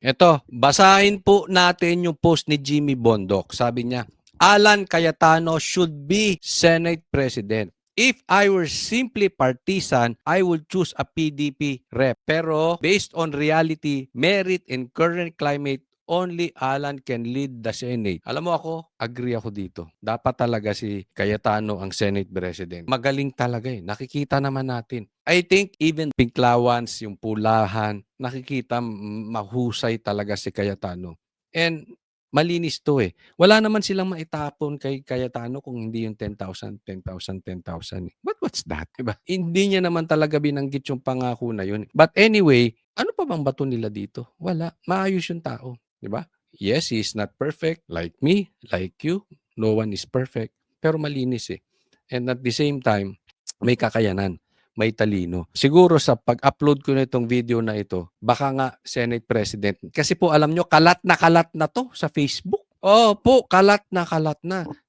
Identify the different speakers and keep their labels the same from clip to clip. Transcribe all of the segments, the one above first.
Speaker 1: Eto, basahin po natin yung post ni Jimmy Bondoc. Sabi niya, Alan Cayetano should be Senate President. If I were simply partisan, I would choose a PDP rep. Pero based on reality, merit, and current climate, only Alan can lead the Senate. Alam mo ako, agree ako dito. Dapat talaga si Cayetano ang Senate President. Magaling talaga eh. Nakikita naman natin. I think even Pinklawans, yung pulahan, nakikita mahusay talaga si Cayetano. And malinis to eh. Wala naman silang maitapon kay Cayetano kung hindi yung 10,000, 10,000, 10,000. But what's that? Diba? Hindi niya naman talaga binanggit yung pangako na yun. But anyway, ano pa bang bato nila dito? Wala. Maayos yung tao. Diba? Yes, he is not perfect. Like me, like you. No one is perfect. Pero malinis eh. And at the same time, may kakayanan, may talino. Siguro sa pag-upload ko nitong video na ito, baka nga Senate President. Kasi po alam nyo, kalat na to sa Facebook. Oh, po, kalat na.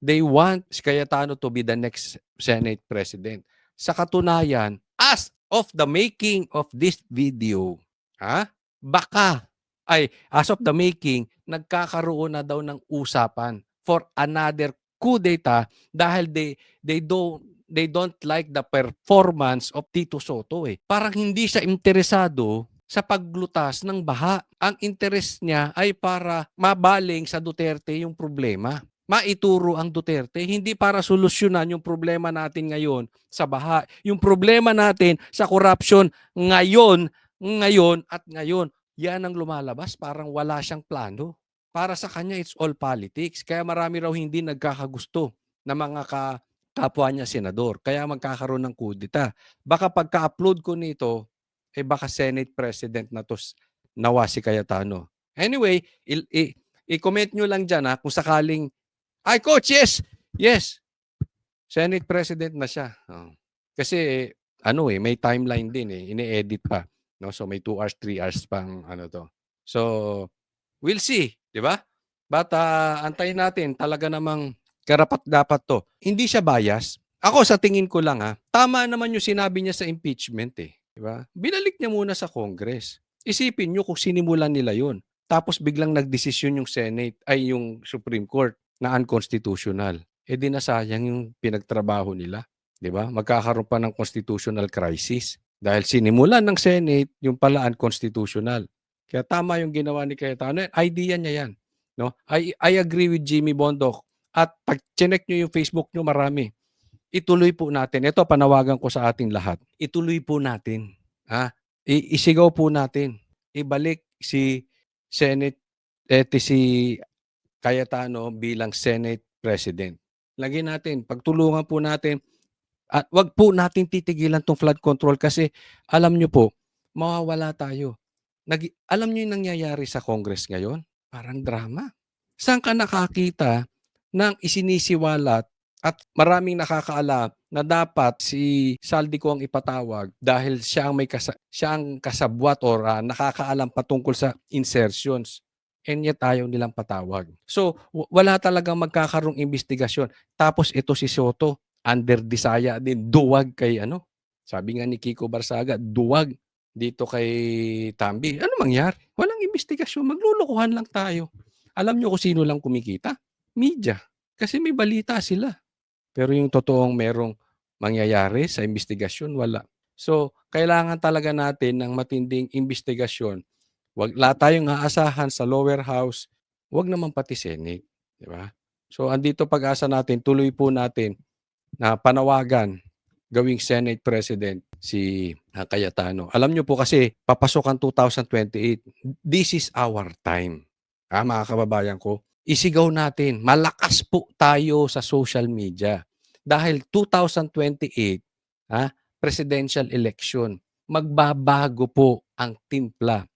Speaker 1: They want si Cayetano to be the next Senate President. Sa katunayan, as of the making of this video, as of the making, nagkakaroon na daw ng usapan for another coup d'etat dahil they don't like the performance of Tito Soto eh. Parang hindi siya interesado sa paglutas ng baha. Ang interest niya ay para mabaling sa Duterte yung problema. Maituro ang Duterte, hindi para solusyonan yung problema natin ngayon sa baha. Yung problema natin sa corruption ngayon at ngayon. Yan ang lumalabas, parang wala siyang plano. Para sa kanya, it's all politics. Kaya marami raw hindi nagkakagusto na mga kapwa niya senador. Kaya magkakaroon ng kudita. Baka pagka-upload ko nito, baka Senate President na to nawa si Cayetano. Anyway, i-comment nyo lang dyan kung sakaling, ay coach, yes, Senate President na siya. Kasi may timeline din ini-edit pa. No? So may 2 hours, 3 hours pang to. So, we'll see, di ba? But antayin natin, talaga namang karapat-dapat to. Hindi siya bias. Ako sa tingin ko lang tama naman yung sinabi niya sa impeachment di ba? Binalik niya muna sa Congress. Isipin niyo kung sinimulan nila yun. Tapos biglang nagdesisyon yung Senate, ay yung Supreme Court na unconstitutional. Di nasayang yung pinagtrabaho nila. Di ba? Magkakaroon pa ng constitutional crisis. Dahil sinimulan ng Senate, yung pala unconstitutional. Kaya tama yung ginawa ni Cayetano. Idea niya yan. No? I agree with Jimmy Bondoc. At pag chinek nyo yung Facebook nyo, marami. Ituloy po natin. Ito, panawagan ko sa ating lahat. Ituloy po natin. Isigaw po natin. Ibalik si Senate, si Cayetano bilang Senate President. Lagyan natin, pagtulungan po natin, at wag po natin titigilan tong flood control kasi alam nyo po, mawawala tayo. Alam nyo yung nangyayari sa Congress ngayon? Parang drama. Saan ka nakakita ng isinisiwalat at maraming nakakaalam na dapat si Saldico ang ipatawag dahil siya ang kasabwat or nakakaalam patungkol sa insertions. And yet ayaw nilang patawag. So, wala talagang magkakaroong investigasyon. Tapos ito si Soto, under Disaya din, duwag kay sabi nga ni Kiko Barsaga, duwag dito kay Tambi. Ano mangyari? Walang investigasyon. Maglulukuhan lang tayo. Alam nyo kung sino lang kumikita? Media. Kasi may balita sila. Pero yung totoong merong mangyayari sa investigasyon, wala. So, kailangan talaga natin ng matinding investigasyon. Wala tayong aasahan sa lower house, wag naman pati Senate, di ba? So andito pag-asa natin, tuloy po natin na panawagan gawing Senate President si Cayetano. Alam niyo po kasi papasok ang 2028. This is our time. Mga kababayan ko, isigaw natin, malakas po tayo sa social media. Dahil 2028, presidential election, magbabago po ang timpla.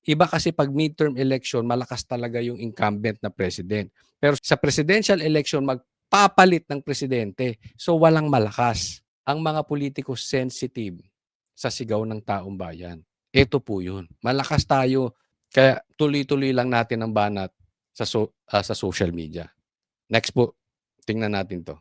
Speaker 1: Iba kasi pag midterm election, malakas talaga yung incumbent na president. Pero sa presidential election, magpapalit ng presidente. So walang malakas. Ang mga politiko sensitive sa sigaw ng taong bayan. Ito po yun. Malakas tayo. Kaya tuloy-tuloy lang natin ang banat sa social media. Next po, tingnan natin to.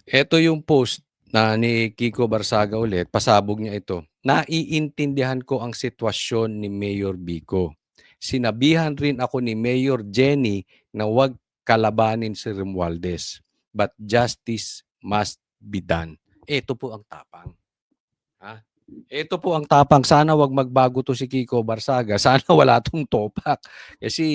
Speaker 1: Ito yung post na ni Kiko Barsaga ulit, pasabog niya ito. Naiintindihan ko ang sitwasyon ni Mayor Vico. sinabihan rin ako ni Mayor Jenny na huwag kalabanin si Romualdez. But justice must be done. Ito po ang tapang. Ha? Ito po ang tapang. Sana wag magbago to si Kiko Barsaga. Sana wala tong topak. Kasi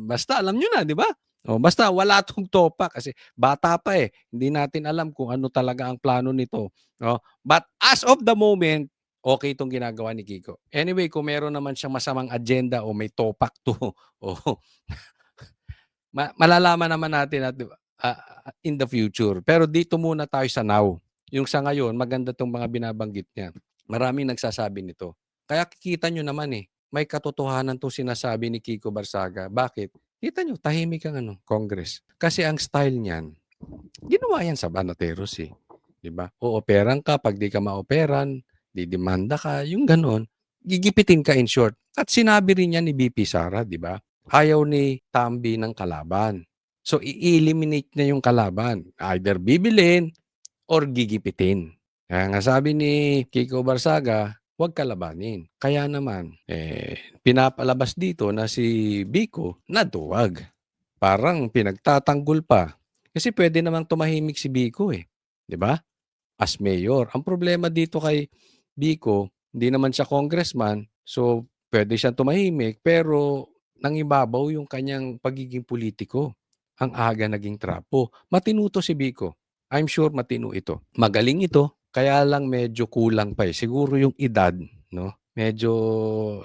Speaker 1: basta alam nyo na, di ba? O, basta wala tong topak kasi bata pa eh. Hindi natin alam kung ano talaga ang plano nito. No? But as of the moment, okay itong ginagawa ni Kiko. Anyway, kung meron naman siyang masamang agenda o may topak to, o malalaman naman natin at in the future. Pero dito muna tayo sa now. Yung sa ngayon, maganda 'tong mga binabanggit niya. Maraming nagsasabi nito. Kaya kikita nyo naman eh, may katotohanan 'tong sinasabi ni Kiko Barsaga. Bakit? Kita nyo, tahimik ang Congress. Kasi ang style niyan, ginawa yan sa Banateros eh. 'Di ba? Ooperan ka, pag di ka maoperan, didemanda ka, yung ganon. Gigipitin ka in short. At sinabi rin niya ni BP Sara, 'di ba? Ayaw ni Tambi ng kalaban. So, i-eliminate na yung kalaban. Either bibilin or gigipitin. Kaya nga sabi ni Kiko Barsaga, huwag kalabanin. Kaya naman, pinapalabas dito na si Biko naduwag. Parang pinagtatanggol pa. Kasi pwede namang tumahimik si Biko eh. 'Di ba? As mayor. Ang problema dito kay Biko, hindi naman siya congressman, so pwede siyang tumahimik, pero nangibabaw yung kanyang pagiging politiko. Ang aga naging trapo. Matino to si Biko. I'm sure matino ito. Magaling ito, kaya lang medyo kulang pa eh. Siguro yung edad, no? Medyo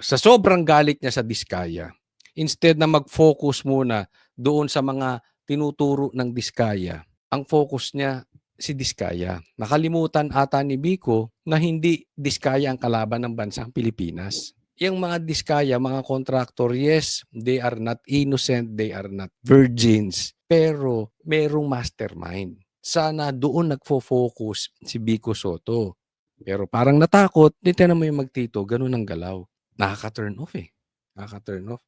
Speaker 1: sa sobrang galit niya sa Diskaya, instead na mag-focus muna doon sa mga tinuturo ng Diskaya, ang focus niya si Diskaya. Nakalimutan ata ni Biko na hindi Diskaya ang kalaban ng bansang Pilipinas. Yung mga Diskaya, mga contractor, yes, they are not innocent, they are not virgins, pero merong mastermind. Sana doon nagfo-focus si Biko Soto. Pero parang natakot, di tinan mo yung magtito, ganun ang galaw. Nakaka-turn off eh. Nakaka-turn off.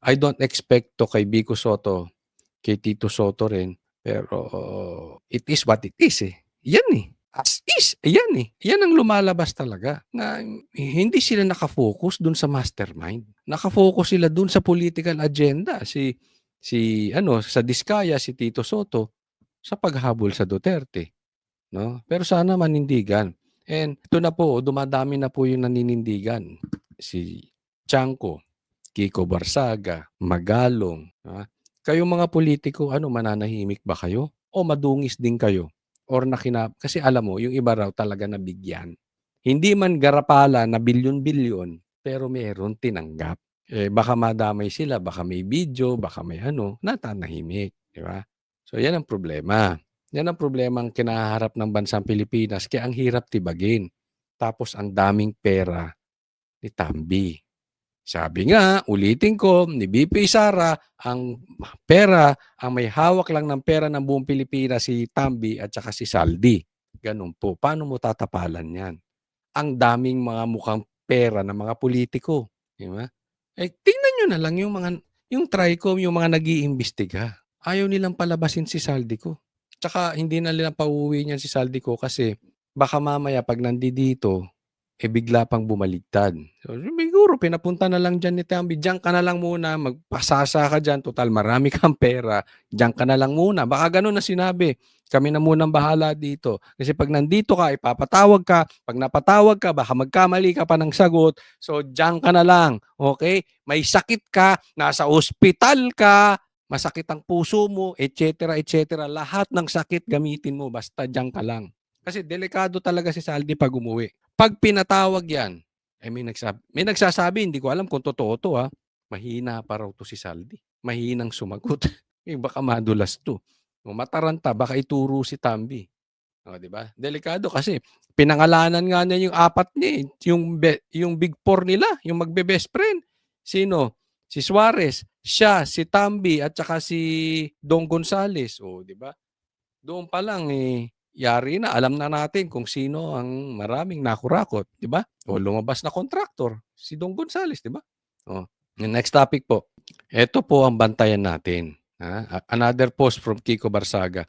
Speaker 1: I don't expect to kay Biko Soto, kay Tito Soto rin, pero it is what it is eh. Yan eh. As is, yan eh. Yan ang lumalabas talaga na hindi sila nakafocus dun sa mastermind. Nakafocus sila dun sa political agenda. Sa Diskaya, si Tito Soto, sa paghabol sa Duterte. No? Pero sana manindigan. And ito na po, dumadami na po yung naninindigan. Si Chanco, Kiko Barsaga, Magalong. Kayong mga politiko, mananahimik ba kayo? O madungis din kayo? Or kasi alam mo, yung iba raw talaga nabigyan. Hindi man garapala na bilyon-bilyon, pero meron tinanggap. Baka madamay sila, baka may video, baka may natanahimik. Di ba? So yan ang problema. Yan ang problema ang kinaharap ng bansang Pilipinas. Kaya ang hirap tibagin. Tapos ang daming pera ni Tambi. Sabi nga, ulitin ko, ni BP Sara, ang pera, ang may hawak lang ng pera ng buong Pilipinas si Tambi at saka si Saldi. Ganun po. Paano mo tatapalan yan? Ang daming mga mukhang pera ng mga politiko. Di ba? Tingnan nyo na lang yung TRICOM, yung mga nag-iimbestiga. Ayaw nilang palabasin si Saldi ko. Tsaka hindi na nila pauwi niyan si Saldi ko kasi baka mamaya pag nandito, bigla pang bumaligtad. So, siguro pinapunta na lang dyan ni Tambi, diyan ka na lang muna, magpasasa ka dyan, total marami kang pera, diyan ka na lang muna. Baka ganun na sinabi, kami na munang bahala dito. Kasi pag nandito ka, ipapatawag ka, pag napatawag ka, baka magkamali ka pa ng sagot, so diyan ka na lang, okay? May sakit ka, nasa ospital ka, masakit ang puso mo, etc. etc. Lahat ng sakit gamitin mo, basta diyan ka lang. Kasi delikado talaga si Saldi pag umuwi. Pag pinatawag yan, may nagsasabi, hindi ko alam kung totoo to mahina pa raw to si Saldi. Mahinang sumagot. Baka madulas to. Mataranta, baka ituro si Tambi. Di ba? Delikado kasi pinangalanan nga niya yung apat niya, yung big four nila, yung magbe-best friend. Sino? Si Suarez, siya, si Tambi, at saka si Dong Gonzales. Di ba? Doon pa lang yari na, alam na natin kung sino ang maraming nakurakot, di ba? O lumabas na kontraktor, si Dong Gonzales, di ba? Yung next topic po. Ito po ang bantayan natin. Another post from Kiko Barsaga.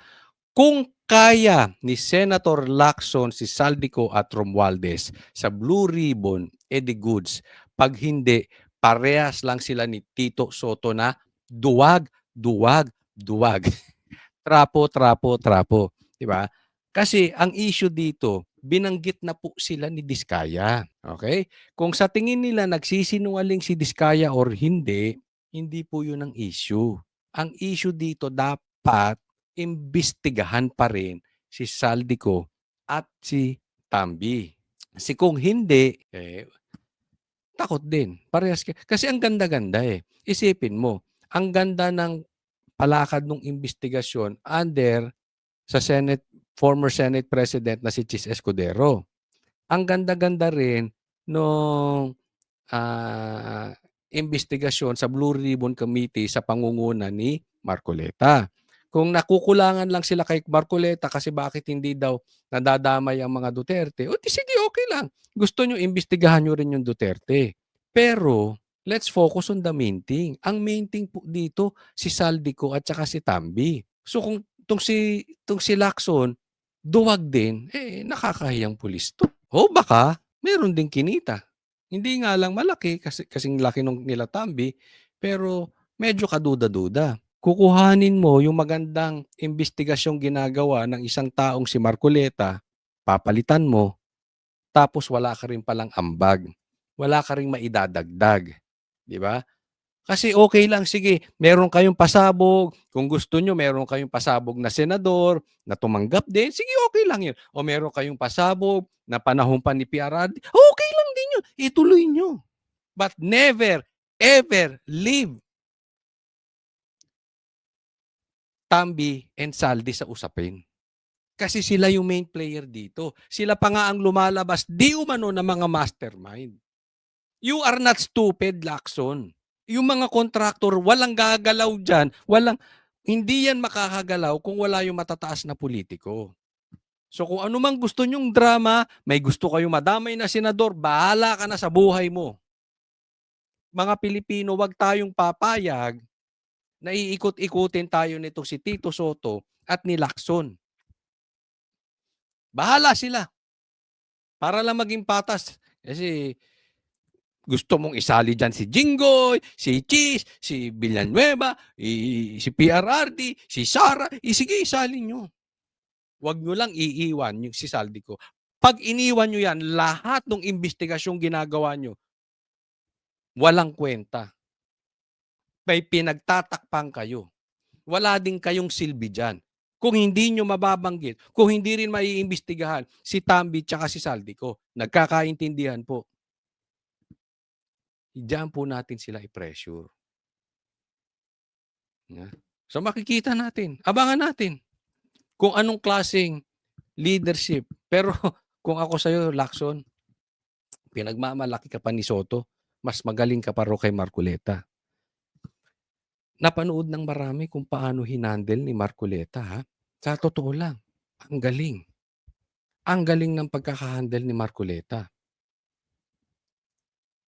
Speaker 1: Kung kaya ni Senator Lacson si Saldico at Romualdez sa Blue Ribbon, edi goods. Pag hindi, Parehas lang sila ni Tito Soto na duwag, duwag, duwag. Trapo, trapo, trapo, 'di ba? Kasi ang issue dito, binanggit na po sila ni Diskaya, okey? Kung sa tingin nila nagsisinungaling si Diskaya or hindi, hindi po 'yun ang issue. Ang issue dito dapat imbestigahan pa rin si Saldico at si Tamby. Kasi kung hindi, takot din. Parehas kasi ang ganda-ganda, eh. Isipin mo, ang ganda ng palakad nung imbestigasyon under sa former Senate President na si Chis Escudero. Ang ganda-ganda rin nung, imbestigasyon sa Blue Ribbon Committee sa pangunguna ni Marcoleta. Kung nakukulangan lang sila kay Marcoleta kasi bakit hindi daw nadadamay ang mga Duterte, o di sige, okey lang. Gusto niyo imbestigahan niyo rin yung Duterte. Pero let's focus on the main thing. Ang main thing po dito si Saldico at saka si Tamby. So kung 'tong si Lacson duwag din, nakakahiyang pulis 'to. O baka meron ding kinita. Hindi nga lang malaki kasi kasing laki nung nila Tamby, pero medyo kaduda-duda. Kukuhanin mo yung magandang imbestigasyong ginagawa ng isang taong si Marcoleta, papalitan mo, tapos wala ka rin palang ambag. Wala ka ring maidadagdag, 'di ba? Kasi okey lang, sige, meron kayong pasabog, kung gusto niyo meron kayong pasabog na senador na tumanggap din, sige, okey lang 'yun. O meron kayong pasabog na panahon pa ni PRRD, okey lang din 'yun, ituloy niyo. But never, ever leave Tamby and Saldi sa usapin. Kasi sila yung main player dito. Sila pa nga ang lumalabas di umano na mga mastermind. You are not stupid, Lacson. Yung mga kontraktor walang gagalaw diyan, hindi yan makakagalaw kung wala yung matataas na politiko. So kung ano mang gusto niyong drama, may gusto kayong madamay na senador, bahala ka na sa buhay mo. Mga Pilipino, wag tayong papayag na iikot-ikutin tayo nitong si Tito Soto at ni Lacson. Bahala sila para lang maging patas. Kasi gusto mong isali dyan si Jinggoy, si Cheese, si Villanueva, si PRRD, si Sara, sige, isali nyo. Huwag nyo lang iiwan yung si Saldico. Pag iniwan nyo yan, lahat ng investigasyong ginagawa nyo, walang kwenta. May pinagtatakpan kayo. Wala din kayong silbi dyan. Kung hindi nyo mababanggit, kung hindi rin maiimbestigahan si Tamby tsaka si Saldico, nagkakaintindihan po. Diyan po natin sila i-pressure. So makikita natin, abangan natin kung anong klaseng leadership. Pero kung ako sa'yo, Lacson, pinagmamalaki ka pa ni Soto, mas magaling ka pa raw kay Marcoleta. Napanood ng marami kung paano hinandle ni Marcoleta, ha? Sa totoo lang, ang galing. Ang galing ng pagkakahandle ni Marcoleta.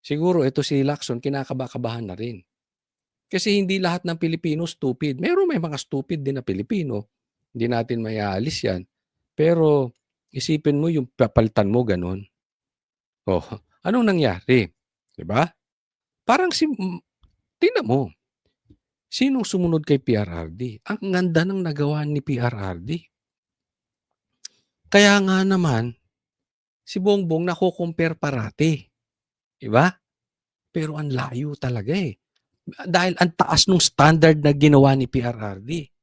Speaker 1: Siguro ito si Lacson kinakaba-kabahan na rin. Kasi hindi lahat ng Pilipino stupid. May mga stupid din na Pilipino. Hindi natin maiaalis yan. Pero isipin mo yung papalitan mo gano'n. Oh, anong nangyari? 'Di ba? Parang tingnan mo, sinong sumunod kay PRRD? Ang ganda ng nagawa ni PRRD. Kaya nga naman, si Bongbong nako-compare parati, 'di ba? Pero ang layo talaga, eh. Dahil ang taas nung standard na ginawa ni PRRD.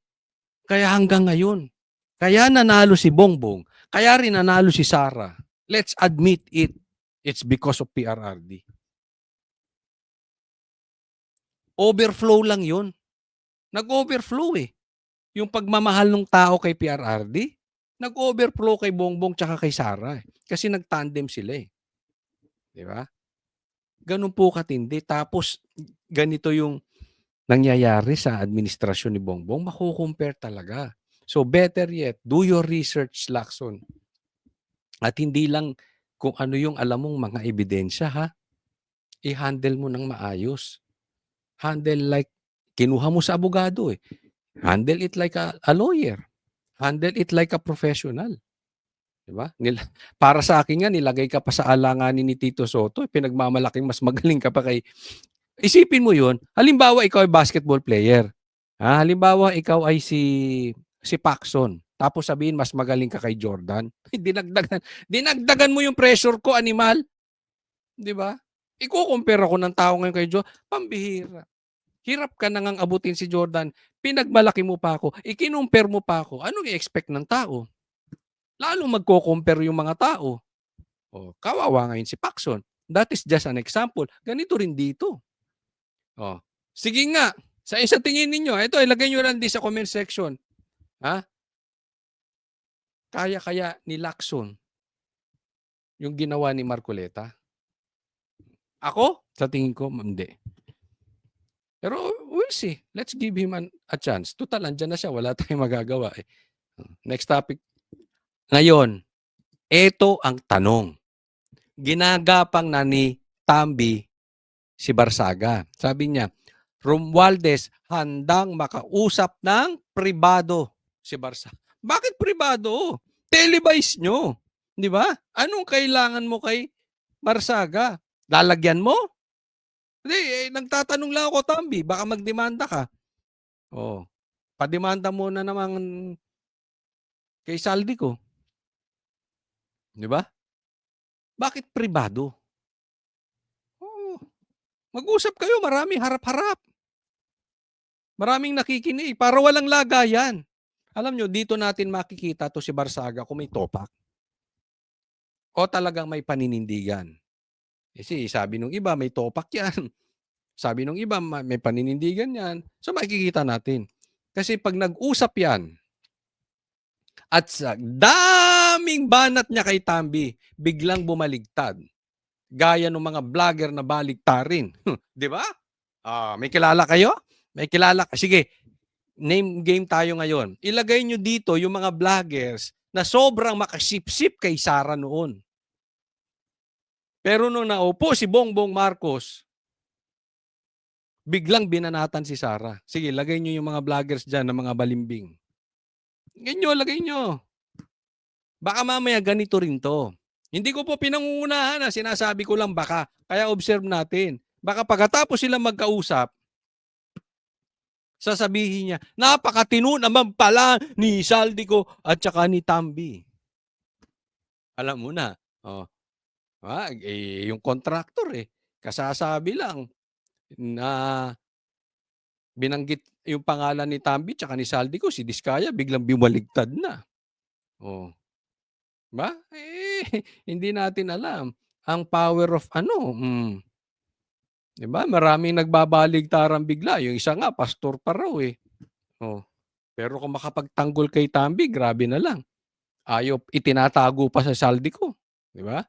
Speaker 1: Kaya hanggang ngayon, kaya nanalo si Bongbong, kaya rin nanalo si Sara. Let's admit it. It's because of PRRD. Overflow lang 'yun. Nag-overflow, eh. Yung pagmamahal ng tao kay PRRD, nag-overflow kay Bongbong tsaka kay Sara, eh. Kasi nag-tandem sila, eh. 'Di ba? Gano'n po katindi. Tapos ganito yung nangyayari sa administrasyon ni Bongbong, mako-compare talaga. So better yet, do your research, Lacson. At hindi lang kung ano yung alam mong mga ebidensya, ha? I-handle mo ng maayos. Handle like kinuha mo sa abogado, eh. Handle it like a lawyer. Handle it like a professional. 'Di ba? Para sa akin nga nilagay ka pa sa alanganin ni Tito Soto, pinagmamalaking mas magaling ka pa kay Isipin mo 'yun, halimbawa ikaw ay basketball player, halimbawa ikaw ay si Paxson, tapos sabihin mas magaling ka kay Jordan, dinagdagan mo yung pressure ko, animal, 'di ba? Iko-compare ako ng tao ngayon kay pambihira. Hirap ka na ngang abutin si Jordan, pinagmalaki mo pa ako, ikinumpare mo pa ako, anong i-expect ng tao? Lalong magko-compare yung mga tao. Oh, kawawa ngayon si Paxson. That is just an example. Ganito rin dito. Oh, sige nga, sa tingin ninyo, ito ilagay niyo lang din sa comment section. Ha? Kaya kaya ni Lacson yung ginawa ni Marcoleta? Ako, sa tingin ko, hindi. Pero we'll see. Let's give him a chance. Tutal, andyan na siya. Wala tayong magagawa eh. Next topic. Ngayon, ito ang tanong. Ginagapang na ni Tambi si Barsaga. Sabi niya, Romualdez handang makausap ng pribado si Barsaga. Bakit pribado? Televise nyo. Di ba? Anong kailangan mo kay Barsaga? Lalagyan mo? Hindi, nagtatanong lang ako, Tambi. Baka magdemanda ka. Oh, pademanda mo na naman kay Saldi ko. Di ba? Bakit pribado? Oh, mag-usap kayo, marami harap-harap. Maraming nakikinig para walang lagayan. Alam nyo, dito natin makikita to si Barsaga kung may topak o talagang may paninindigan. Kasi sabi nung iba, may topak yan. Sabi nung iba, may paninindigan yan. So makikita natin. Kasi pag nag-usap yan, at sa daming banat niya kay Tambi, biglang bumaligtad. Gaya ng mga vlogger na baligtarin. Di ba? May kilala kayo? May kilala ka? Sige, name game tayo ngayon. Ilagay nyo dito yung mga vloggers na sobrang makasipsip kay Sara noon. Pero nung naupo si Bongbong Marcos, biglang binanatan si Sara. Sige, lagay nyo yung mga vloggers dyan na mga balimbing. Lagay nyo. Baka mamaya ganito rin to. Hindi ko po pinangungunahan, sinasabi ko lang baka. Kaya observe natin. Baka pagkatapos sila magkausap, sasabihin niya, napakatino naman pala ni Saldico at saka ni Tambi. Alam mo na. Oh. Yung contractor kasasabi lang na binanggit yung pangalan ni Tambi at ni Saldico, si Diskaya, biglang bimaligtad na. Oh. Ba? Hindi natin alam. Ang power of di ba? Maraming nagbabaligtaran bigla. Yung isa nga, pastor pa raw Oh. Pero kung makapagtanggol kay Tambi, grabe na lang. Ayaw, itinatago pa sa saldi ko. Di ba?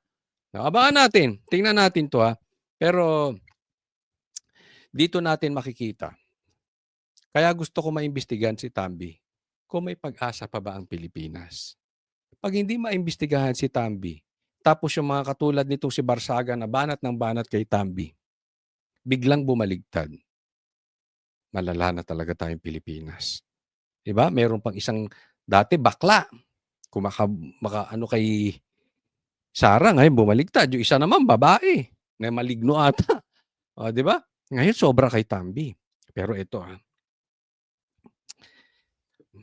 Speaker 1: Abangan natin. Tingnan natin to Pero dito natin makikita. Kaya gusto ko maimbestigahan si Tambi kung may pag-asa pa ba ang Pilipinas. Pag hindi maimbestigahan si Tambi, tapos yung mga katulad nitong si Barsaga na banat ng banat kay Tambi, biglang bumaligtad, malala na talaga tayong Pilipinas. Diba? Meron pang isang dati bakla. Kung ano kay Sara, ngayon bumaligtad. Yung isa naman babae. Na maligno ata. Di ba? Ngayon sobra kay Tambi. Pero ito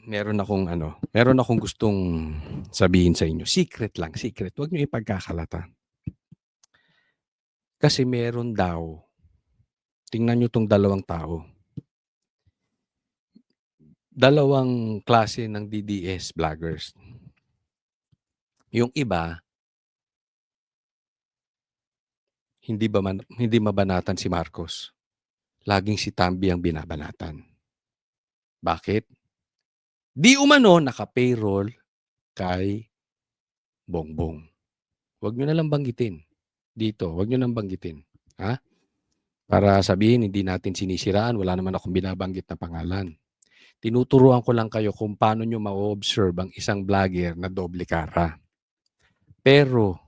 Speaker 1: meron akong gustong sabihin sa inyo. Secret lang, secret. Huwag niyo ipagkakalata. Kasi meron daw, tingnan niyo tong dalawang tao. Dalawang klase ng DDS vloggers. Yung iba, hindi mabanatan si Marcos. Laging si Tambi ang binabanatan. Bakit? Di umano naka-payroll kay Bongbong. Huwag nyo na lang banggitin. Dito, huwag nyo nang banggitin. Para sabihin, hindi natin sinisiraan, wala naman akong binabanggit na pangalan. Tinuturuan ko lang kayo kung paano nyo ma-observe ang isang vlogger na doble cara. Pero,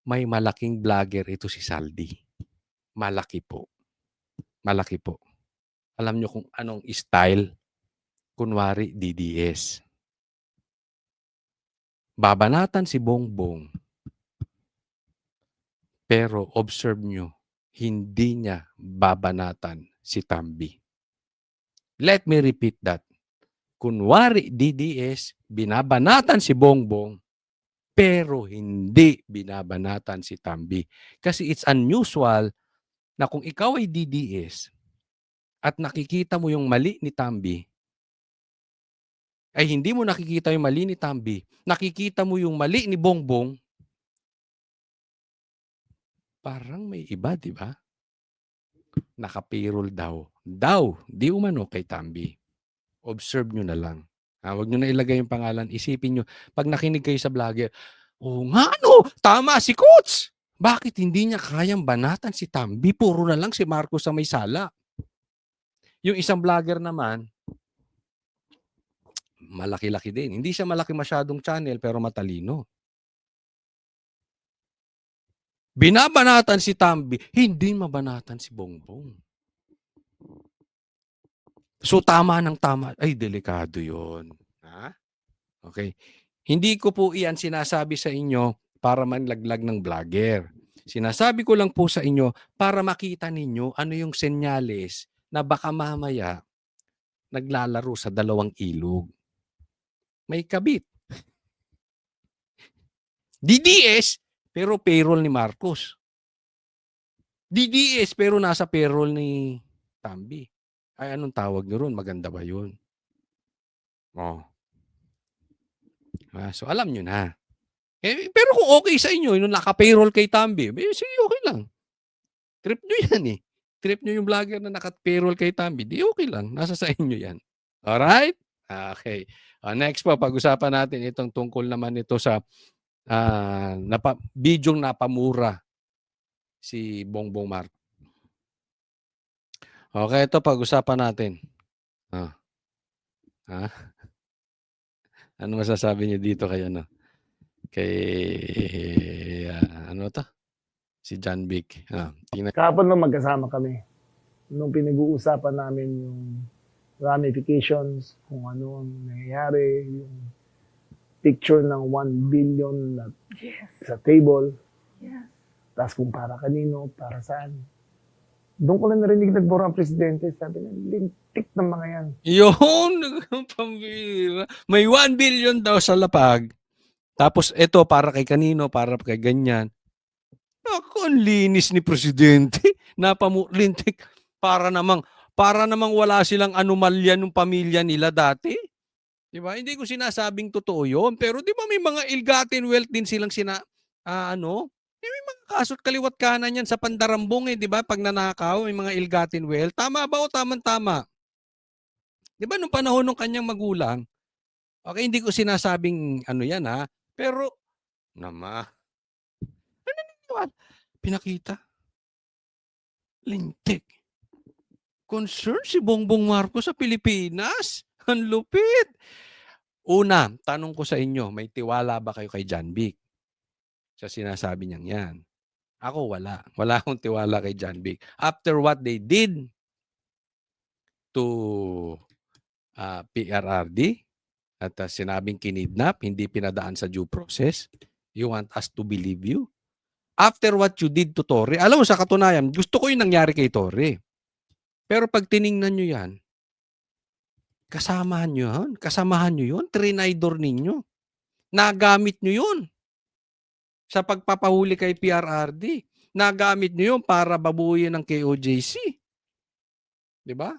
Speaker 1: may malaking vlogger ito si Saldi. Malaki po. Malaki po. Alam nyo kung anong style? Kunwari, DDS. Babanatan si Bongbong. Pero, observe nyo, hindi niya babanatan si Tambi. Let me repeat that. Kunwari DDS, binabanatan si Bongbong, pero hindi binabanatan si Tambi. Kasi it's unusual na kung ikaw ay DDS at nakikita mo yung mali ni Tambi, ay hindi mo nakikita yung mali ni Tambi, nakikita mo yung mali ni Bongbong, parang may iba, di ba? Naka-payroll daw. Di umano kay Tambi. Observe nyo na lang. Huwag nyo na ilagay yung pangalan. Isipin nyo, pag nakinig kayo sa vlogger, oh nga no, tama si Coach. Bakit hindi niya kayang banatan si Tambi? Puro na lang si Marcos sa may sala. Yung isang vlogger naman, malaki-laki din. Hindi siya malaki masyadong channel pero matalino. Binabanatan si Tambi, hindi mabanatan si Bongbong. So tama ng tama. Ay, delikado yun. Ha? Okay. Hindi ko po iyan sinasabi sa inyo para manlaglag ng vlogger. Sinasabi ko lang po sa inyo para makita ninyo ano yung senyales na baka mamaya naglalaro sa dalawang ilog. May kabit. DDS, pero payroll ni Marcos. DDS, pero nasa payroll ni Tambi. Ay, anong tawag nyo ron? Maganda ba yun? Oh. So, alam nyo na. Pero kung okay sa inyo, yung naka-payroll kay Tambi, sige, okay lang. Trip nyo yan eh. Trip nyo yung vlogger na naka-payroll kay Tambi, di okay lang. Nasa sa inyo yan. Alright? Okay. Next po, pag-usapan natin itong tungkol naman ito sa bidyong napamura si Bongbong Marcos. Okay, ito pag-usapan natin. Ano masasabi niyo dito kay ano? Kay ano to? Si John Vic.
Speaker 2: Kahapon nung magkasama kami, nung pinag-uusapan namin yung ramifications, kung ano ang nangyayari, yung picture ng 1 billion na sa table, tapos kung para kanino, para saan. Doon ko lang narinig nagbura ang presidente, sabi niya, lintik ng mga yan.
Speaker 1: Yun, pambira. May 1 billion daw sa lapag. Tapos ito para kay kanino, para kay ganyan. Ako, ang linis ni presidente. Napamulintik. Para namang wala silang anomalya ng pamilya nila dati. Di ba? Hindi ko sinasabing totoo yun. Pero di ba may mga ill-gotten wealth din silang may mga kaso't kaliwat kanan yan sa pandarambong di ba? Pag nanakaw, may mga ill-gotten wealth. Tama ba o tamang-tama? Di ba nung panahon ng kanyang magulang, okay, hindi ko sinasabing yan pero pinakita. Lintik. Concern si Bongbong Marcos sa Pilipinas. Ang lupit. Una, tanong ko sa inyo, may tiwala ba kayo kay John Vic? Sa sinasabi niyang yan. Ako wala. Wala akong tiwala kay John Vic. After what they did to PRRD at sinabing kinidnap, hindi pinadaan sa due process, you want us to believe you? After what you did to Torre, alam mo sa katunayan, gusto ko yung nangyari kay Torre. Pero pag tiningnan nyo yan, kasamahan nyo yun, trinidor ninyo. Nagamit nyo yun sa pagpapahuli kay PRRD. Nagamit nyo yun para babuyin ng KOJC. Diba?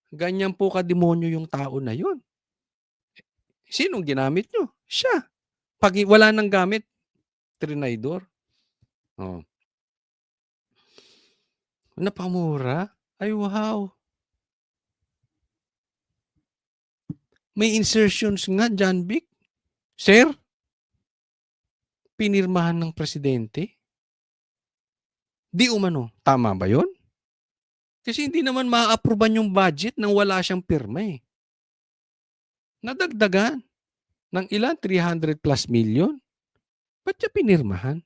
Speaker 1: Ganyan po kademonyo yung tao na yun. Sinong ginamit nyo? Siya. Pag wala nang gamit, trinidor. Napamura? Ay, wow. May insertions nga, John Vic. Sir, pinirmahan ng presidente? Di umano. Tama ba yun? Kasi hindi naman ma-approvean yung budget nang wala siyang pirma eh. Nadagdagan ng ilan? 300 plus million? Ba't niya pinirmahan?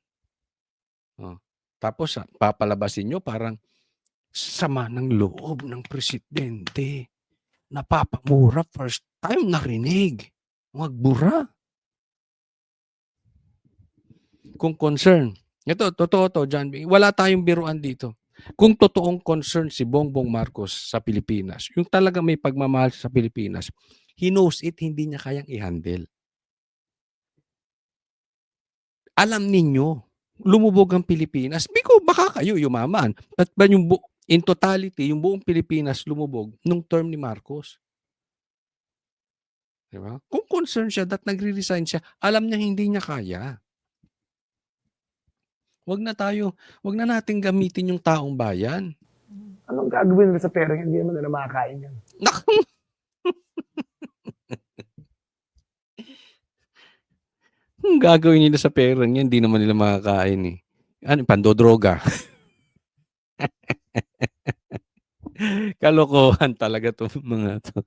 Speaker 1: Tapos papalabasin nyo parang sama ng loob ng presidente. Napapamura, first time narinig. Magbura. Kung concern. Ito, totoo to, John. Wala tayong biruan dito. Kung totoong concern si Bongbong Marcos sa Pilipinas, yung talaga may pagmamahal sa Pilipinas, he knows it, hindi niya kayang i-handle. Alam ninyo, lumubog ang Pilipinas. Baka kayo yumaman. But yung in totality, yung buong Pilipinas lumubog nung term ni Marcos. Diba? Kung concerned siya that nagre-resign siya, alam niya hindi niya kaya. Wag na nating gamitin yung taong bayan.
Speaker 2: Anong gagawin nila sa pera? Hindi naman nila makakain yan.
Speaker 1: Ang gagawin nila sa perang yan, hindi naman nila makakain eh. Ano, pandodroga. Kalokohan talaga to mga to.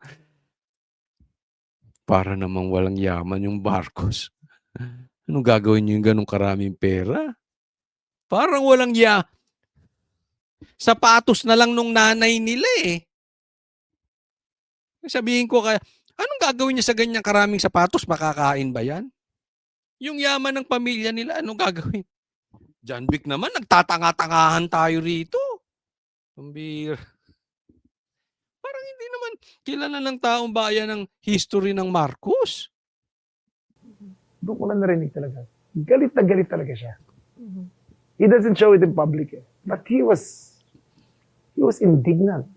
Speaker 1: Para namang walang yaman yung Marcos. Anong gagawin niyo yung ganong karaming pera? Parang walang sapatos na lang nung nanay nila eh. Sabihin ko kaya, anong gagawin niya sa ganyang karaming sapatos? Makakain ba yan? Yung yaman ng pamilya nila, anong gagawin? John Wick naman, nagtatanga-tangahan tayo rito. Pambira. Parang hindi naman kilala ng taong bayan ng history ng Marcos.
Speaker 2: Doon ko lang narinig talaga. Galit na galit talaga siya. He doesn't show it in public eh. But he was indignant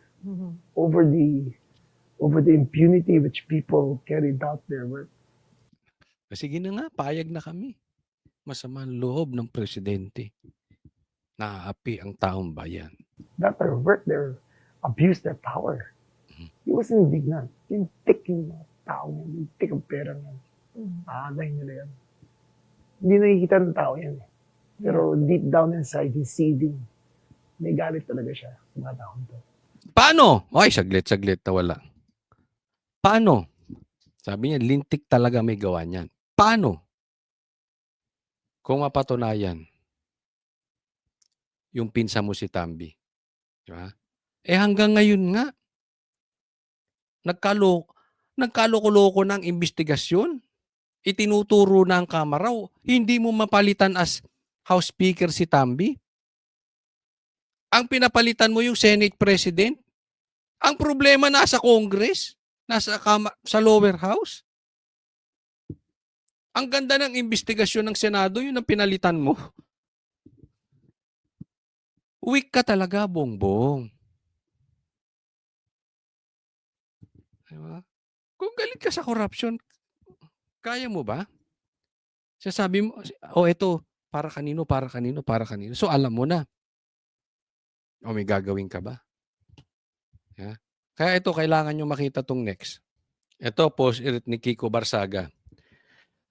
Speaker 2: over the impunity which people carried out their work.
Speaker 1: Sige na nga, payag na kami. Masama ang loob ng presidente. Naaapi ang taong bayan.
Speaker 2: That their work, their abuse their power. He was indignant. Yung tik yung tao niya, yung tik ang pera niya. Aagay nila yan. Hindi nakikita ng tao yan eh. Pero deep down inside, he's seething. May galit talaga siya sa mga taong to.
Speaker 1: Paano? Ay, saglit na wala. Paano? Sabi niya, lintik talaga may gawa niyan. Paano? Kung mapatunayan, yung pinsa mo si Tambi. Diba? Hanggang ngayon nga, nagkaloko-loko ng investigasyon. Itinuturo na ang kamera. Hindi mo mapalitan as House Speaker si Tambi. Ang pinapalitan mo yung Senate President. Ang problema nasa Congress, sa lower house. Ang ganda ng investigasyon ng Senado, yun ang pinalitan mo. Weak ka talaga, Bongbong. Diba? Kung galit ka sa corruption, kaya mo ba? Sasabi mo, ito, para kanino. So, alam mo na. May gagawin ka ba? Yeah. Kaya ito, kailangan nyo makita tong next. Ito, post ni Kiko Barsaga.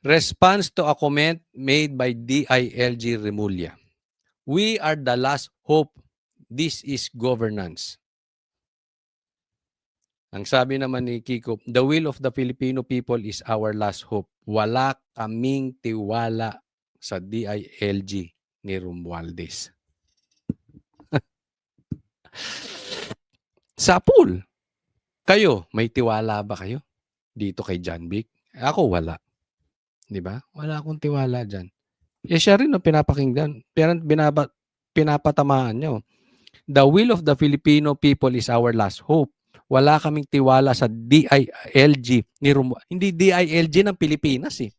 Speaker 1: Response to a comment made by DILG Remulla. We are the last hope. This is governance. Ang sabi naman ni Kiko, the will of the Filipino people is our last hope. Wala kaming tiwala sa DILG ni Romualdez. Sapul. Kayo, may tiwala ba kayo dito kay John Vic? Ako wala. 'Di ba? Wala akong tiwala diyan. Siya rin ang pinapakinggan. Pero pinapatamaan niya. The will of the Filipino people is our last hope. Wala kaming tiwala sa DILG ni Romualdez. Hindi DILG ng Pilipinas eh.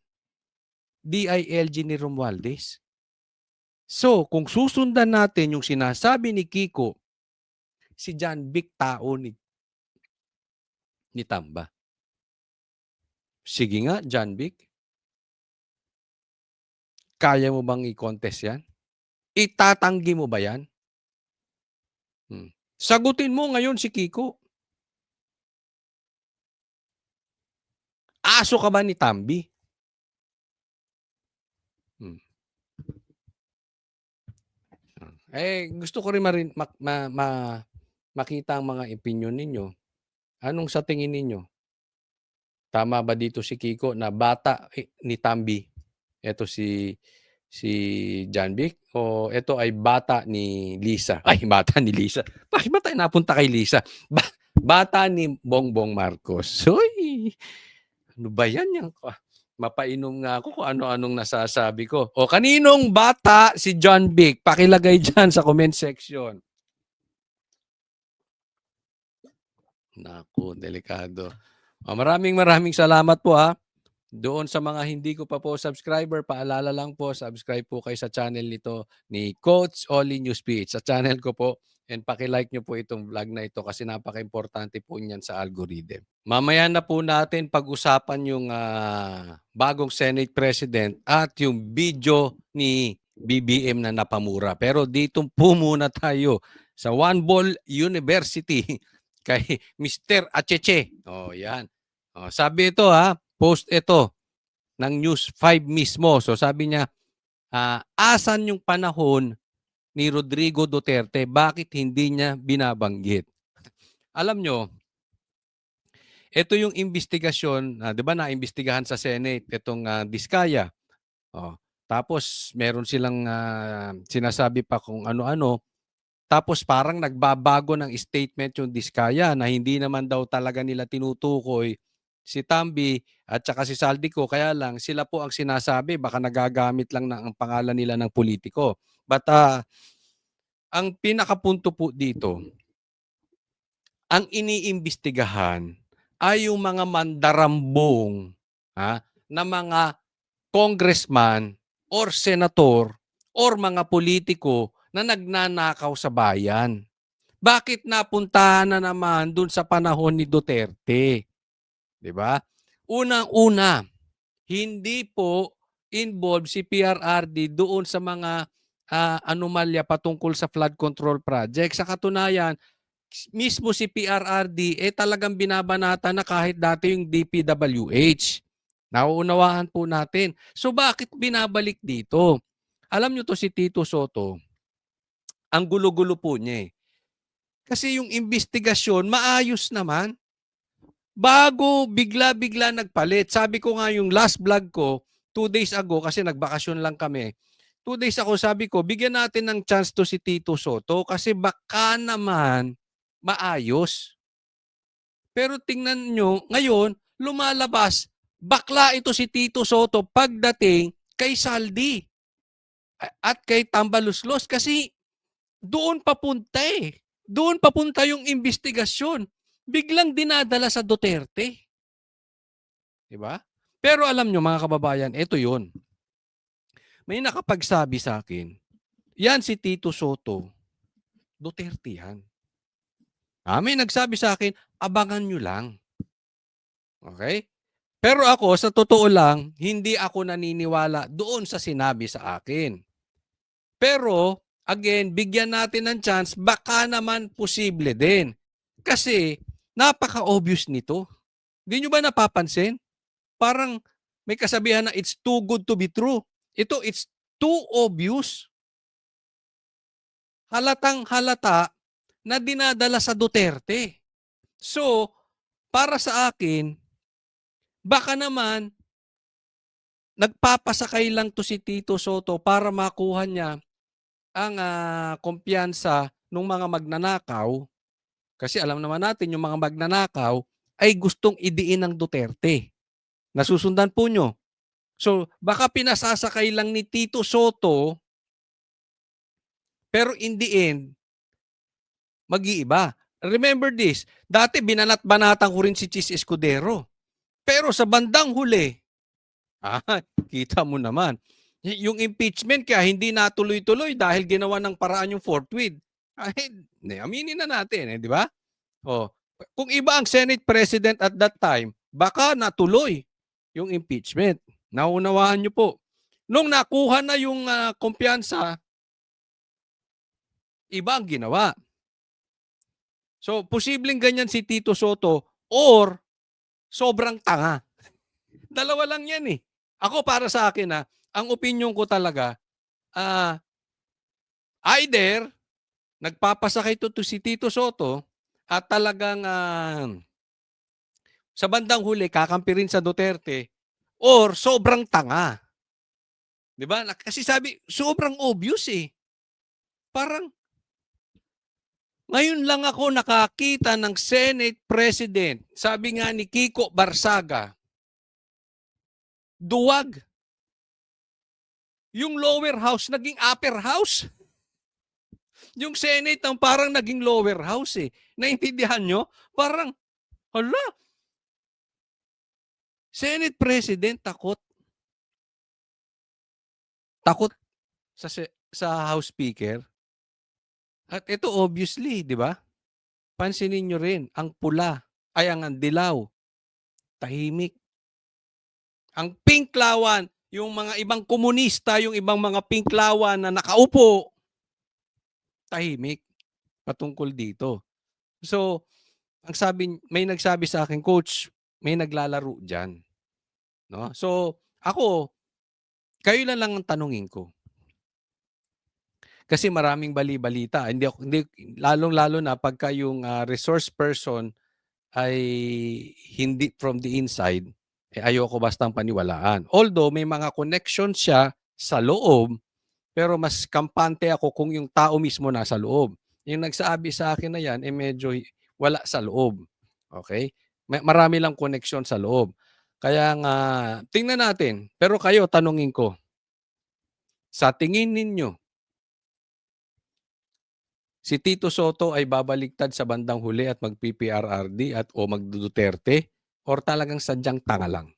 Speaker 1: DILG ni Romualdez. So, kung susundan natin yung sinasabi ni Kiko, si John Vic tao ni Tamba. Sige nga, John Vic. Kaya mo bang i-contest yan? Itatanggi mo ba yan? Sagutin mo ngayon si Kiko. Aso ka ba ni Tambi? Gusto ko rin makita ang mga opinion ninyo. Anong sa tingin ninyo? Tama ba dito si Kiko na bata ni Tambi? Ito si John Vic o ito ay bata ni Lisa? Ay, bata ni Lisa. Bakit ba tayo napunta kay Lisa? Bata ni Bongbong Marcos. Uy, ano ba yan? Mapainom nga ako kung ano-anong nasasabi ko. O kaninong bata si John Vic? Pakilagay dyan sa comment section. Naku, delikado. Maraming salamat po, Doon sa mga hindi ko pa po subscriber, paalala lang po, subscribe po kayo sa channel nito ni Coach Ollie New Speech, sa channel ko po. And paki-like niyo po itong vlog na ito kasi napaka-importante po niyan sa algorithm. Mamaya na po natin pag-usapan yung bagong Senate President at yung video ni BBM na napamura. Pero dito po muna tayo sa One Ball University kay Mr. Acheche. Oh, yan. Oh, sabi ito post ito ng News 5 mismo. So sabi niya, asan yung panahon ni Rodrigo Duterte? Bakit hindi niya binabanggit? Alam nyo, ito yung investigasyon, 'di ba naimbestigahan sa Senate itong Diskaya. Oh, tapos meron silang sinasabi pa kung ano-ano. Tapos parang nagbabago ng statement yung Diskaya na hindi naman daw talaga nila tinutukoy si Tambi at saka si Saldico. Kaya lang sila po ang sinasabi baka nagagamit lang ng ang pangalan nila ng politiko. But ang pinakapunto po dito, ang iniimbestigahan ay yung mga mandarambong na mga congressman or senator or mga politiko na nagnanakaw sa bayan. Bakit napuntahan na naman dun sa panahon ni Duterte? 'Di ba? Unang-una, hindi po involved si PRRD doon sa mga anomalya patungkol sa flood control project. Sa katunayan, mismo si PRRD talagang binabanata na kahit dati yung DPWH. Nauunawaan po natin. So bakit binabalik dito? Alam nyo to si Tito Soto, ang gulo-gulo po niya Kasi yung investigasyon, maayos naman. Bago bigla-bigla nagpalit. Sabi ko nga yung last vlog ko, 2 days ago, kasi nagbakasyon lang kami. 2 days ako, sabi ko, bigyan natin ng chance to si Tito Soto kasi baka naman maayos. Pero tingnan nyo, ngayon, lumalabas, bakla ito si Tito Soto pagdating kay Saldi at kay Tambaluslos kasi doon papunta Doon papunta yung investigasyon. Biglang dinadala sa Duterte. Diba? Pero alam nyo mga kababayan, ito yun. May nakapagsabi sa akin, yan si Tito Soto, Duterte yan. May nagsabi sa akin, abangan nyo lang. Okay? Pero ako, sa totoo lang, hindi ako naniniwala doon sa sinabi sa akin. Pero, again, bigyan natin ng chance, baka naman posible din. Kasi, napaka-obvious nito. Hindi nyo ba napapansin? Parang may kasabihan na it's too good to be true. Ito, it's too obvious. Halatang halata na dinadala sa Duterte. So, para sa akin, baka naman nagpapasakay lang to si Tito Soto para makuha niya ang kumpiyansa ng mga magnanakaw. Kasi alam naman natin yung mga magnanakaw ay gustong idiin ng Duterte. Nasusundan po nyo. So, baka pinasasakay lang ni Tito Soto, pero in the end, mag-iiba. Remember this, dati binanat-banatan ko rin si Chis Escudero. Pero sa bandang huli, kita mo naman, yung impeachment kaya hindi natuloy-tuloy dahil ginawa ng paraan yung forthwith. Aminin na natin, di ba? Kung iba ang Senate President at that time, baka natuloy yung impeachment. Naunawaan nyo po. Nung nakuha na yung kumpiyansa, iba ang ginawa. So, posibleng ganyan si Tito Soto or sobrang tanga. Dalawa lang yan Ako para sa akin ang opinion ko talaga, either nagpapasakay to si Tito Soto at talagang sa bandang huli kakampi rin sa Duterte or sobrang tanga. 'Di ba? Kasi sabi, sobrang obvious Parang ngayon lang ako nakakita ng Senate President, sabi nga ni Kiko Barsaga, duwag. Yung lower house naging upper house. Yung Senate ang parang naging lower house Naintindihan nyo? Parang Hala, Senate President takot. Takot sa House Speaker. At ito obviously, 'di ba? Pansinin niyo rin ang pula, ay ang dilaw, tahimik. Ang pinklawan, yung mga ibang komunista, yung ibang mga pinklawan na nakaupo, tahimik patungkol dito. So, may nagsabi sa akin, "Coach, may naglalaro diyan." 'No? So, ako, kayo na lang ang tanungin ko. Kasi maraming bali-balita, hindi lalong-lalo na pagka yung, resource person ay hindi from the inside, ayoko bastang paniwalaan. Although may mga connection siya sa loob, pero mas kampante ako kung yung tao mismo nasa loob. Yung nagsabi sa akin na yan, medyo wala sa loob, okey? Marami lang connection sa loob. Kaya nga tingnan natin, pero kayo tanungin ko, sa tingin ninyo, si Tito Soto ay babaliktad sa bandang huli at mag-PPRRD o magdu-Duterte or talagang sadyang tanga lang?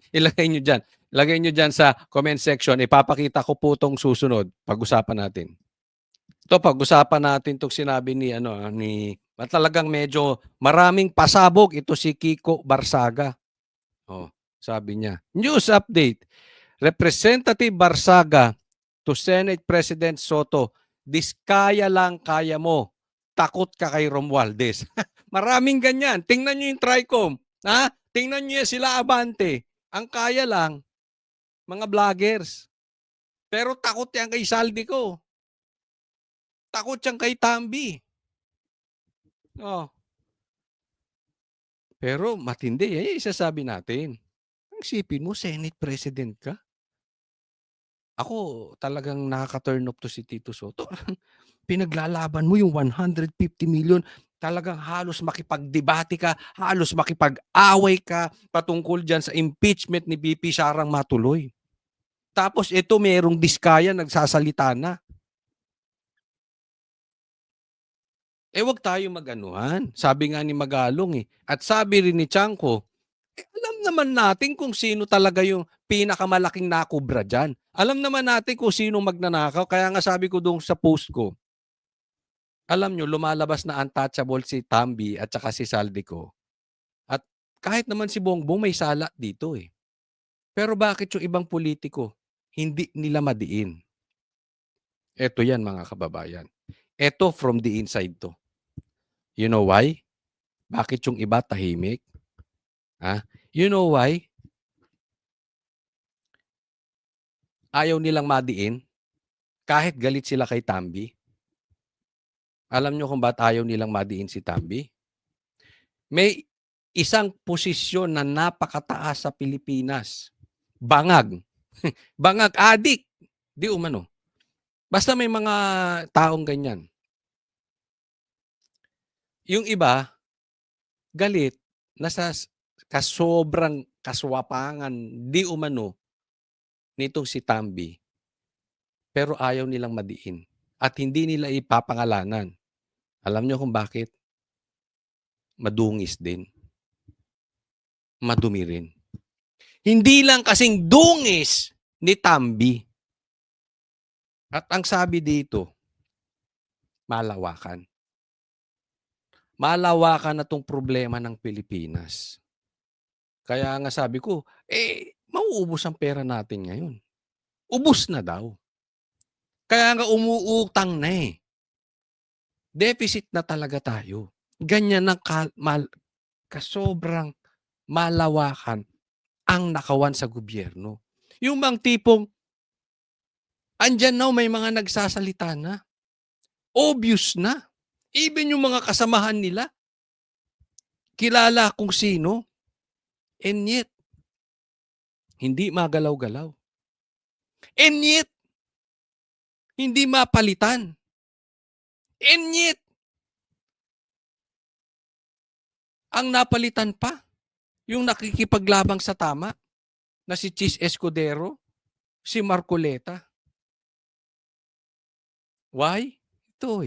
Speaker 1: Ilagay niyo diyan. Ilagay niyo diyan sa comment section. Ipapakita ko po 'tong susunod. Pag-usapan natin. Pag-usapan natin 'tong sinabi talagang medyo maraming pasabog ito si Kiko Barsaga. Oh, sabi niya, news update. Representative Barsaga to Senate President Soto, diskaya lang kaya mo. Takot ka kay Romualdez. Maraming ganyan. Tingnan niyo yung Tricom. Ha? Tingnan niyo yan sila Abante. Ang kaya lang, mga vloggers. Pero takot yan kay Saldico. Takot yan kay Tambi. Oh. Pero matindi. Yan yung isasabi natin. Ang isipin mo, Senate President ka? Ako, talagang nakaka-turn off 'to si Tito Soto. Pinaglalaban mo yung 150 million, talagang halos makipagdebate ka, halos makipag-away ka patungkol diyan sa impeachment ni VP Sarang matuloy. Tapos ito merong diskaya nagsasalita na. Wag tayong mag-anuhan. Sabi nga ni Magalong, at sabi rin ni Tiangco, alam naman natin kung sino talaga yung pinakamalaking nakobra diyan. Alam naman natin kung sinong magnanakaw, kaya nga sabi ko doon sa post ko, alam niyo lumalabas na untouchable si Tambi at saka si Saldico. At kahit naman si Bongbong may sala dito, Pero bakit yung ibang politiko hindi nila madiin? Eto yan mga kababayan. Eto from the inside 'to. You know why? Bakit yung iba tahimik? You know why? Ayaw nilang madiin kahit galit sila kay Tambi. Alam niyo kung ba't ayaw nilang madiin si Tambi? May isang posisyon na napakataas sa Pilipinas. Bangag. Bangag, adik. Di umano. Basta may mga taong ganyan. Yung iba, galit na sa kasobrang kaswapangan di umano nitong si Tambi, pero ayaw nilang madiin at hindi nila ipapangalanan. Alam niyo kung bakit? Madungis din, madumi rin. Hindi lang kasing dungis ni Tambi. At ang sabi dito, malawakan. Malawakan na 'tong problema ng Pilipinas. Kaya nga sabi ko, mauubos ang pera natin ngayon. Ubos na daw. Kaya nga umuutang na, Deficit na talaga tayo. Ganyan ng kasobrang malawakan ang nakawan sa gobyerno. Yung bang tipong, andiyan na may mga nagsasalita na. Obvious na. Even yung mga kasamahan nila, kilala kung sino. And yet, hindi magalaw-galaw. And yet, hindi mapalitan. And yet, ang napalitan pa, yung nakikipaglabang sa tama, na si Chis Escudero, si Marcoleta. Why? Ito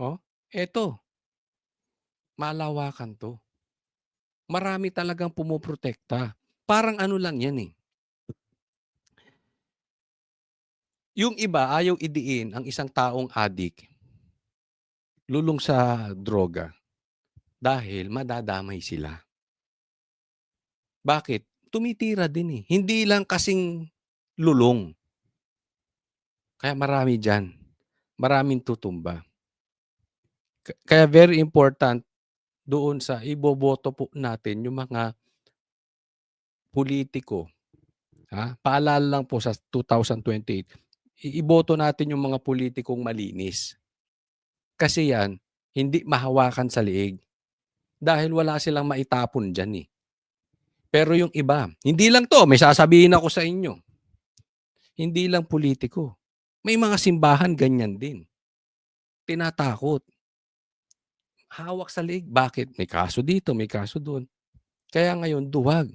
Speaker 1: Oh, eto. Malawakan 'to. Marami talagang pumoprotekta. Parang ano lang yan eh. Yung iba ayaw idiin ang isang taong adik, lulong sa droga dahil madadamay sila. Bakit? Tumitira din eh. Hindi lang kasing lulong. Kaya marami diyan. Maraming tutumba. Kaya very important doon sa iboboto po natin yung mga politiko. Paalala lang po sa 2028, iboto natin yung mga politikong malinis. Kasi yan, hindi mahawakan sa liig. Dahil wala silang maitapon dyan eh. Pero yung iba, hindi lang to, may sasabihin ako sa inyo. Hindi lang politiko. May mga simbahan ganyan din. Tinatakot. Hawak sa liig. Bakit? May kaso dito, may kaso doon. Kaya ngayon, duwag.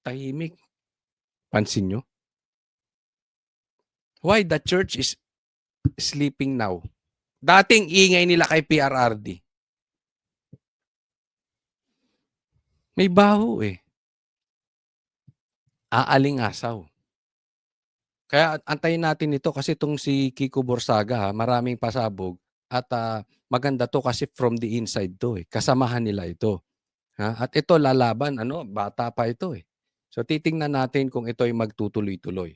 Speaker 1: Tahimik. Pansin nyo? Why the church is sleeping now? Dating ingay nila kay PRRD. May baho eh. Aaling-asaw. Kaya antayin natin ito kasi itong si Kiko Borsaga maraming pasabog at maganda to kasi from the inside to eh. Kasamahan nila ito. At ito lalaban, bata pa ito eh. So titingnan natin kung ito ay magtutuloy-tuloy.